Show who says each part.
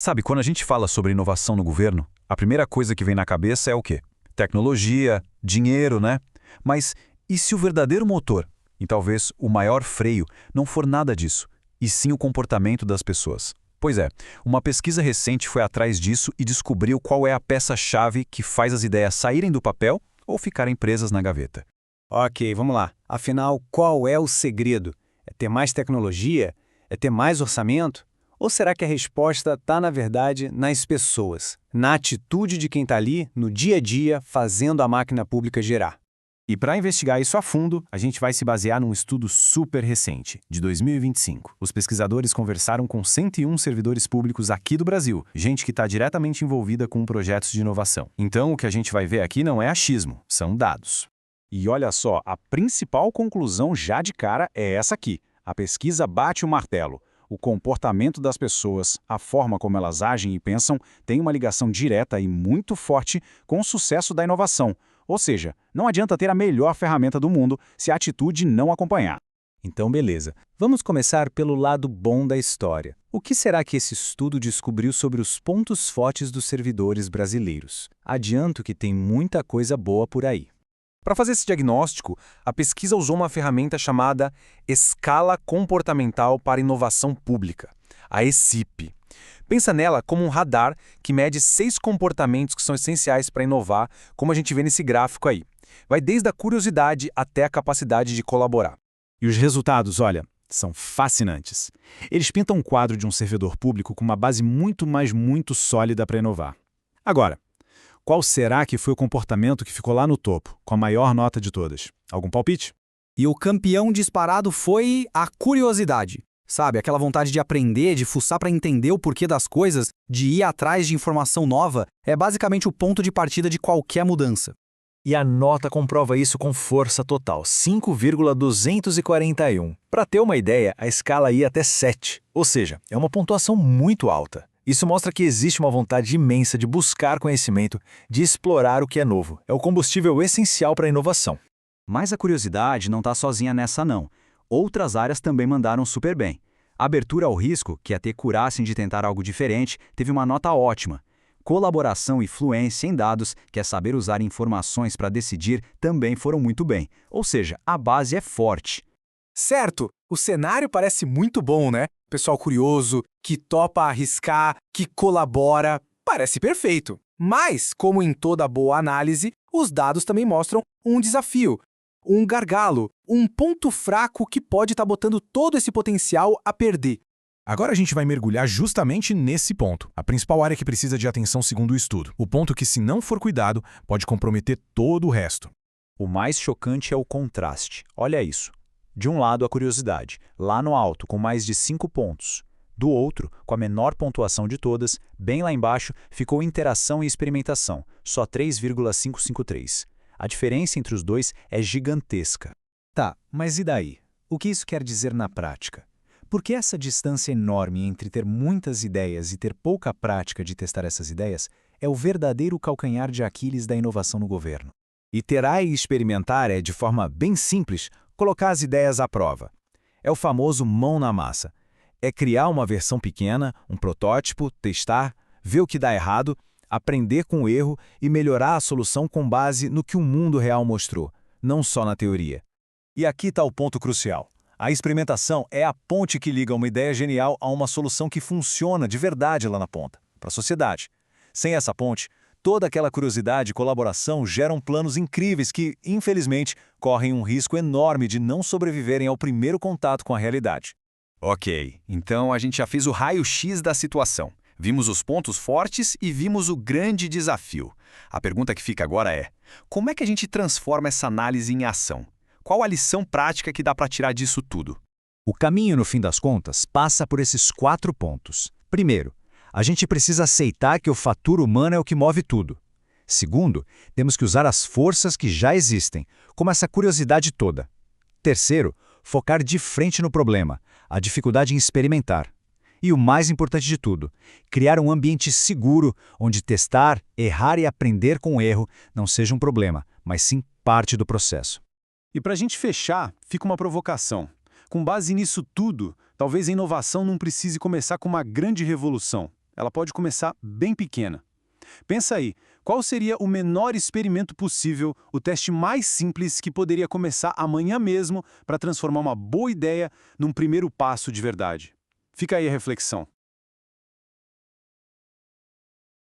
Speaker 1: Sabe, quando a gente fala sobre inovação no governo, a primeira coisa que vem na cabeça é o quê? Tecnologia, dinheiro, né? Mas e se o verdadeiro motor, e talvez o maior freio, não for nada disso, e sim o comportamento das pessoas? Pois é, uma pesquisa recente foi atrás disso e descobriu qual é a peça-chave que faz as ideias saírem do papel ou ficarem presas na gaveta.
Speaker 2: Ok, vamos lá. Afinal, qual é o segredo? É ter mais tecnologia? É ter mais orçamento? Ou será que a resposta está, na verdade, nas pessoas, na atitude de quem está ali, no dia a dia, fazendo a máquina pública girar? E para investigar isso a fundo, a gente vai se basear num estudo super recente, de 2025. Os pesquisadores conversaram com 101 servidores públicos aqui do Brasil, gente que está diretamente envolvida com projetos de inovação. Então, o que a gente vai ver aqui não é achismo, são dados. E olha só, a principal conclusão já de cara é essa aqui. A pesquisa bate o martelo. O comportamento das pessoas, a forma como elas agem e pensam, tem uma ligação direta e muito forte com o sucesso da inovação. Ou seja, não adianta ter a melhor ferramenta do mundo se a atitude não acompanhar. Então, beleza. Vamos começar pelo lado bom da história. O que será que esse estudo descobriu sobre os pontos fortes dos servidores brasileiros? Adianto que tem muita coisa boa por aí.
Speaker 3: Para fazer esse diagnóstico, a pesquisa usou uma ferramenta chamada Escala Comportamental para Inovação Pública, a ECIP. Pensa nela como um radar que mede 6 comportamentos que são essenciais para inovar, como a gente vê nesse gráfico aí. Vai desde a curiosidade até a capacidade de colaborar.
Speaker 2: E os resultados, olha, são fascinantes. Eles pintam um quadro de um servidor público com uma base muito sólida para inovar. Agora, qual será que foi o comportamento que ficou lá no topo, com a maior nota de todas? Algum palpite?
Speaker 4: E o campeão disparado foi a curiosidade. Sabe, aquela vontade de aprender, de fuçar para entender o porquê das coisas, de ir atrás de informação nova, é basicamente o ponto de partida de qualquer mudança.
Speaker 5: E a nota comprova isso com força total, 5,241. Para ter uma ideia, a escala ia até 7, ou seja, é uma pontuação muito alta. Isso mostra que existe uma vontade imensa de buscar conhecimento, de explorar o que é novo. É o combustível essencial para a inovação.
Speaker 1: Mas a curiosidade não está sozinha nessa não. Outras áreas também mandaram super bem. A abertura ao risco, que é ter coragem de tentar algo diferente, teve uma nota ótima. Colaboração e fluência em dados, que é saber usar informações para decidir, também foram muito bem. Ou seja, a base é forte.
Speaker 3: Certo, o cenário parece muito bom, né? Pessoal curioso, que topa arriscar, que colabora, parece perfeito. Mas, como em toda boa análise, os dados também mostram um desafio, um gargalo, um ponto fraco que pode estar botando todo esse potencial a perder.
Speaker 6: Agora a gente vai mergulhar justamente nesse ponto, a principal área que precisa de atenção segundo o estudo. O ponto que, se não for cuidado, pode comprometer todo o resto.
Speaker 1: O mais chocante é o contraste. Olha isso. De um lado, a curiosidade, lá no alto, com mais de 5 pontos. Do outro, com a menor pontuação de todas, bem lá embaixo, ficou interação e experimentação, só 3,553. A diferença entre os dois é gigantesca.
Speaker 2: Tá, mas e daí? O que isso quer dizer na prática? Porque essa distância enorme entre ter muitas ideias e ter pouca prática de testar essas ideias é o verdadeiro calcanhar de Aquiles da inovação no governo. Iterar e experimentar é, de forma bem simples, colocar as ideias à prova. É o famoso mão na massa. É criar uma versão pequena, um protótipo, testar, ver o que dá errado, aprender com o erro e melhorar a solução com base no que o mundo real mostrou, não só na teoria.
Speaker 5: E aqui está o ponto crucial. A experimentação é a ponte que liga uma ideia genial a uma solução que funciona de verdade lá na ponta, para a sociedade. Sem essa ponte, toda aquela curiosidade e colaboração geram planos incríveis que, infelizmente, correm um risco enorme de não sobreviverem ao primeiro contato com a realidade.
Speaker 7: Ok, então a gente já fez o raio-x da situação. Vimos os pontos fortes e vimos o grande desafio. A pergunta que fica agora é: como é que a gente transforma essa análise em ação? Qual a lição prática que dá para tirar disso tudo?
Speaker 5: O caminho, no fim das contas, passa por esses 4 pontos. Primeiro, a gente precisa aceitar que o fator humano é o que move tudo. Segundo, temos que usar as forças que já existem, como essa curiosidade toda. Terceiro, focar de frente no problema, a dificuldade em experimentar. E o mais importante de tudo, criar um ambiente seguro onde testar, errar e aprender com o erro não seja um problema, mas sim parte do processo.
Speaker 2: E para a gente fechar, fica uma provocação. Com base nisso tudo, talvez a inovação não precise começar com uma grande revolução.
Speaker 8: ela pode começar bem pequena. Pensa aí, qual seria o menor experimento possível, o teste mais simples que poderia começar amanhã mesmo para transformar uma boa ideia num primeiro passo de verdade? Fica aí a reflexão.